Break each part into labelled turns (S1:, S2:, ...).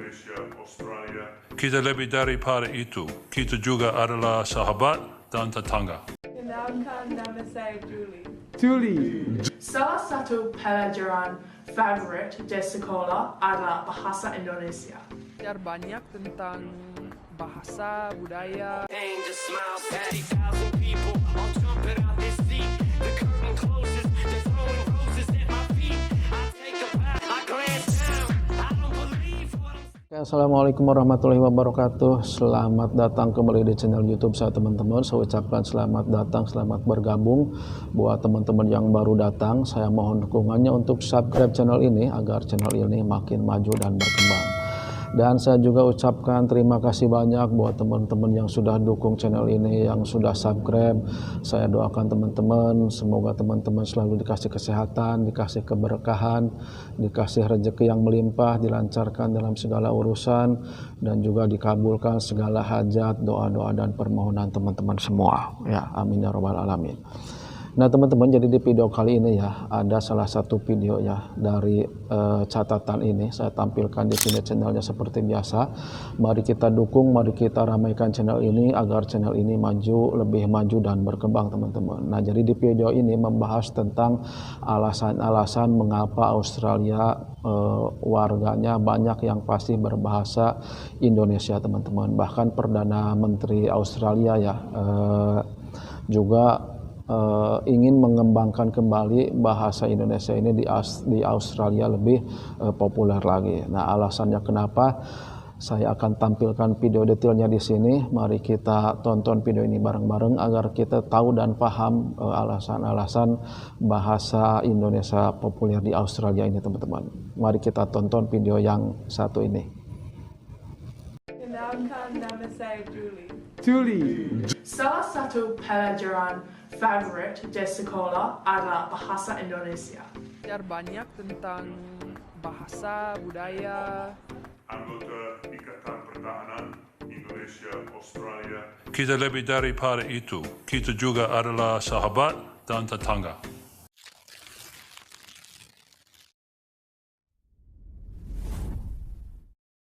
S1: Indonesia, Australia. Kita lebih daripada itu, kita juga adalah sahabat dan tetangga.
S2: Kenalkan nama saya Julie.
S3: Julie.
S2: Salah satu pelajaran favorit di sekolah adalah bahasa Indonesia.
S4: Belajar banyak tentang bahasa, budaya.
S3: Assalamualaikum warahmatullahi wabarakatuh. Selamat datang kembali di channel YouTube saya teman-teman. Saya ucapkan selamat datang, selamat bergabung. Buat teman-teman yang baru datang, saya mohon dukungannya untuk subscribe channel ini agar channel ini makin maju dan berkembang. Dan saya juga ucapkan terima kasih banyak buat teman-teman yang sudah dukung channel ini, yang sudah subscribe. Saya doakan teman-teman, semoga teman-teman selalu dikasih kesehatan, dikasih keberkahan, dikasih rezeki yang melimpah, dilancarkan dalam segala urusan, dan juga dikabulkan segala hajat, doa-doa dan permohonan teman-teman semua. Ya, amin ya robbal alamin. Nah teman-teman, jadi di video kali ini ya ada salah satu video ya dari catatan ini saya tampilkan di sini channelnya seperti biasa. Mari kita dukung, mari kita ramaikan channel ini agar channel ini maju, lebih maju dan berkembang teman-teman. Nah jadi di video ini membahas tentang alasan-alasan mengapa Australia warganya banyak yang pasti berbahasa Indonesia teman-teman. Bahkan Perdana Menteri Australia ya juga ingin mengembangkan kembali bahasa Indonesia ini di Australia lebih populer lagi. Nah, alasannya kenapa? Saya akan tampilkan video detailnya di sini. Mari kita tonton video ini bareng-bareng agar kita tahu dan paham alasan-alasan bahasa Indonesia populer di Australia ini, teman-teman. Mari kita tonton video yang satu ini.
S2: Kenalkan nama saya Julie.
S3: Julie.
S2: Salah satu pelajaran favorit di sekolah adalah bahasa Indonesia.
S4: Belajar banyak tentang bahasa, budaya.
S1: Anggota Ikatan Pertahanan Indonesia, Australia. Kita lebih daripada itu, kita juga adalah sahabat dan tetangga.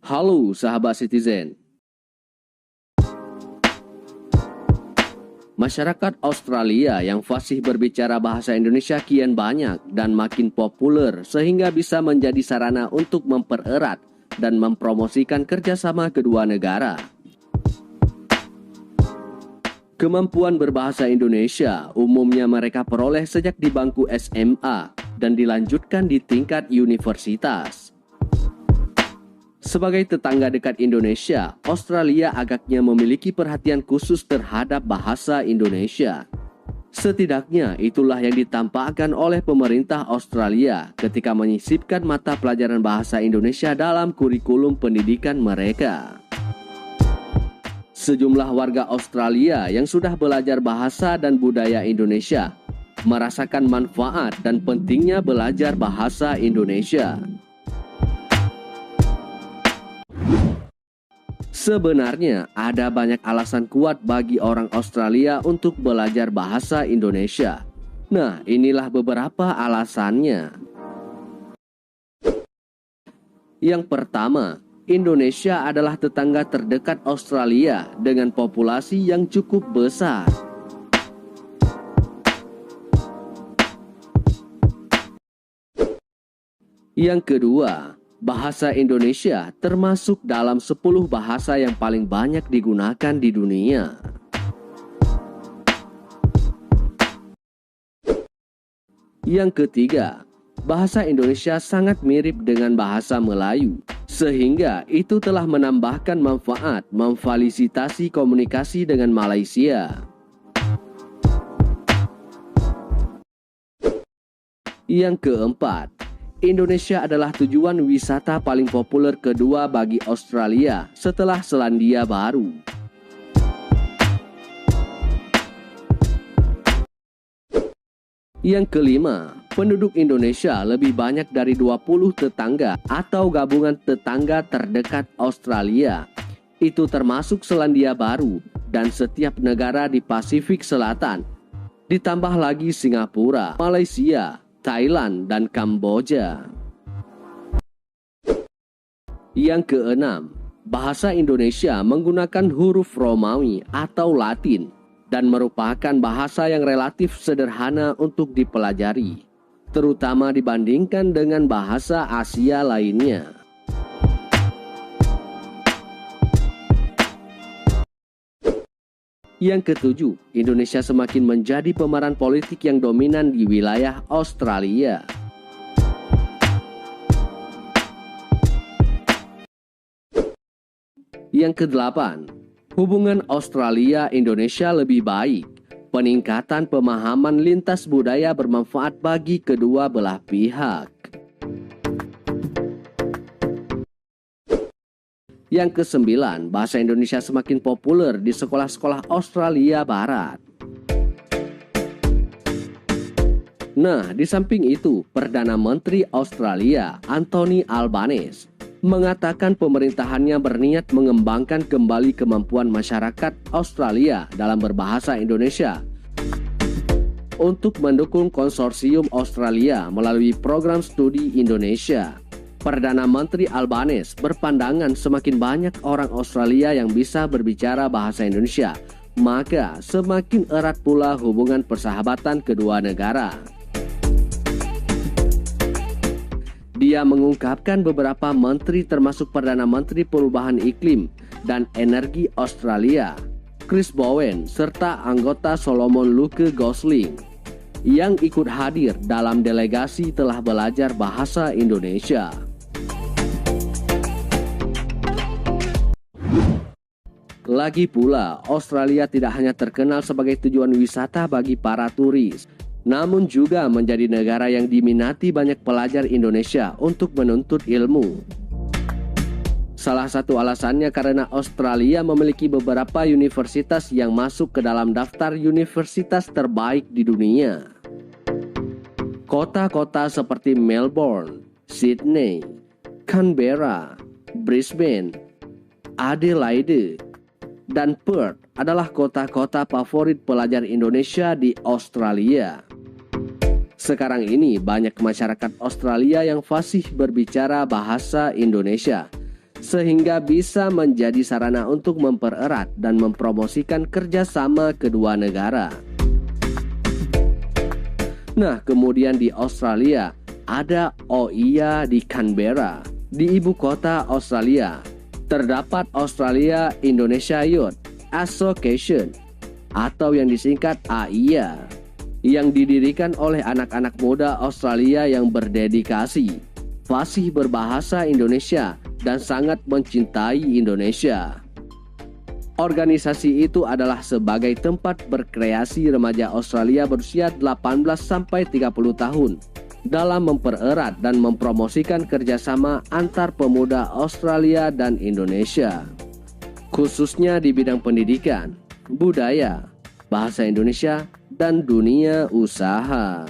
S5: Halo sahabat Citizen. Masyarakat Australia yang fasih berbicara bahasa Indonesia kian banyak dan makin populer sehingga bisa menjadi sarana untuk mempererat dan mempromosikan kerjasama kedua negara. Kemampuan berbahasa Indonesia umumnya mereka peroleh sejak di bangku SMA dan dilanjutkan di tingkat universitas. Sebagai tetangga dekat Indonesia, Australia agaknya memiliki perhatian khusus terhadap bahasa Indonesia. Setidaknya itulah yang ditampakkan oleh pemerintah Australia ketika menyisipkan mata pelajaran bahasa Indonesia dalam kurikulum pendidikan mereka. Sejumlah warga Australia yang sudah belajar bahasa dan budaya Indonesia merasakan manfaat dan pentingnya belajar bahasa Indonesia. Sebenarnya ada banyak alasan kuat bagi orang Australia untuk belajar bahasa Indonesia. Nah, inilah beberapa alasannya. Yang pertama, Indonesia adalah tetangga terdekat Australia dengan populasi yang cukup besar. Yang kedua, bahasa Indonesia termasuk dalam 10 bahasa yang paling banyak digunakan di dunia. Yang ketiga, bahasa Indonesia sangat mirip dengan bahasa Melayu, sehingga itu telah menambahkan manfaat memfasilitasi komunikasi dengan Malaysia. Yang keempat, Indonesia adalah tujuan wisata paling populer kedua bagi Australia setelah Selandia Baru. Yang kelima, penduduk Indonesia lebih banyak dari 20 tetangga atau gabungan tetangga terdekat Australia. Itu termasuk Selandia Baru dan setiap negara di Pasifik Selatan. Ditambah lagi Singapura, Malaysia, Thailand, dan Kamboja. Yang keenam, bahasa Indonesia menggunakan huruf Romawi atau Latin dan merupakan bahasa yang relatif sederhana untuk dipelajari, terutama dibandingkan dengan bahasa Asia lainnya. Yang ketujuh, Indonesia semakin menjadi pemeran politik yang dominan di wilayah Australia. Yang kedelapan, hubungan Australia-Indonesia lebih baik. Peningkatan pemahaman lintas budaya bermanfaat bagi kedua belah pihak. Yang kesembilan, bahasa Indonesia semakin populer di sekolah-sekolah Australia Barat. Nah, di samping itu, Perdana Menteri Australia, Anthony Albanese, mengatakan pemerintahannya berniat mengembangkan kembali kemampuan masyarakat Australia dalam berbahasa Indonesia untuk mendukung konsorsium Australia melalui program studi Indonesia. Perdana Menteri Albanese berpandangan semakin banyak orang Australia yang bisa berbicara bahasa Indonesia, maka semakin erat pula hubungan persahabatan kedua negara. Dia mengungkapkan beberapa menteri termasuk Perdana Menteri Perubahan Iklim dan Energi Australia, Chris Bowen, serta anggota Solomon Luke Gosling yang ikut hadir dalam delegasi telah belajar bahasa Indonesia. Lagi pula, Australia tidak hanya terkenal sebagai tujuan wisata bagi para turis, namun juga menjadi negara yang diminati banyak pelajar Indonesia untuk menuntut ilmu. Salah satu alasannya karena Australia memiliki beberapa universitas yang masuk ke dalam daftar universitas terbaik di dunia. Kota-kota seperti Melbourne, Sydney, Canberra, Brisbane, Adelaide, dan Perth adalah kota-kota favorit pelajar Indonesia di Australia. Sekarang ini banyak masyarakat Australia yang fasih berbicara bahasa Indonesia, sehingga bisa menjadi sarana untuk mempererat dan mempromosikan kerjasama kedua negara. Nah, kemudian di Australia ada OIA di Canberra, di ibu kota Australia. Terdapat Australia Indonesia Youth Association atau yang disingkat AIA yang didirikan oleh anak-anak muda Australia yang berdedikasi, fasih berbahasa Indonesia dan sangat mencintai Indonesia. Organisasi itu adalah sebagai tempat berkreasi remaja Australia berusia 18 sampai 30 tahun dalam mempererat dan mempromosikan kerjasama antar pemuda Australia dan Indonesia, khususnya di bidang pendidikan, budaya, bahasa Indonesia, dan dunia usaha.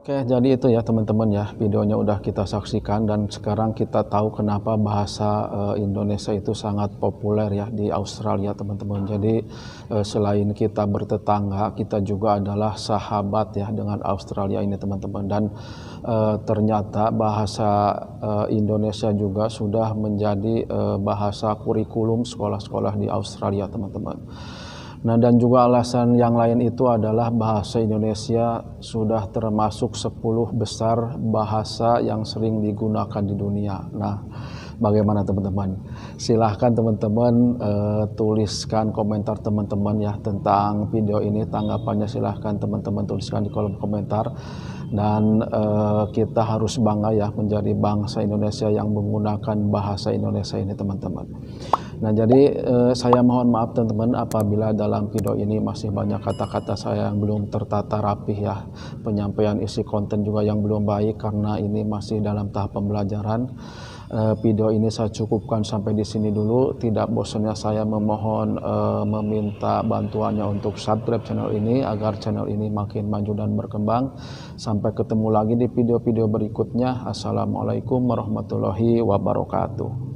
S3: Oke, jadi itu ya teman-teman ya, videonya udah kita saksikan dan sekarang kita tahu kenapa bahasa Indonesia itu sangat populer ya di Australia teman-teman. Jadi selain kita bertetangga, kita juga adalah sahabat ya dengan Australia ini teman-teman. Dan ternyata bahasa Indonesia juga sudah menjadi bahasa kurikulum sekolah-sekolah di Australia teman-teman. Nah, dan juga alasan yang lain itu adalah bahasa Indonesia sudah termasuk 10 besar bahasa yang sering digunakan di dunia. Nah, bagaimana teman-teman? Silahkan teman-teman tuliskan komentar teman-teman ya tentang video ini. Tanggapannya silahkan teman-teman tuliskan di kolom komentar. Dan kita harus bangga ya menjadi bangsa Indonesia yang menggunakan bahasa Indonesia ini teman-teman. Nah, jadi saya mohon maaf teman-teman apabila dalam video ini masih banyak kata-kata saya yang belum tertata rapih ya. Penyampaian isi konten juga yang belum baik karena ini masih dalam tahap pembelajaran. Video ini saya cukupkan sampai di sini dulu. Tidak bosannya saya memohon meminta bantuannya untuk subscribe channel ini agar channel ini makin maju dan berkembang. Sampai ketemu lagi di video-video berikutnya. Assalamualaikum warahmatullahi wabarakatuh.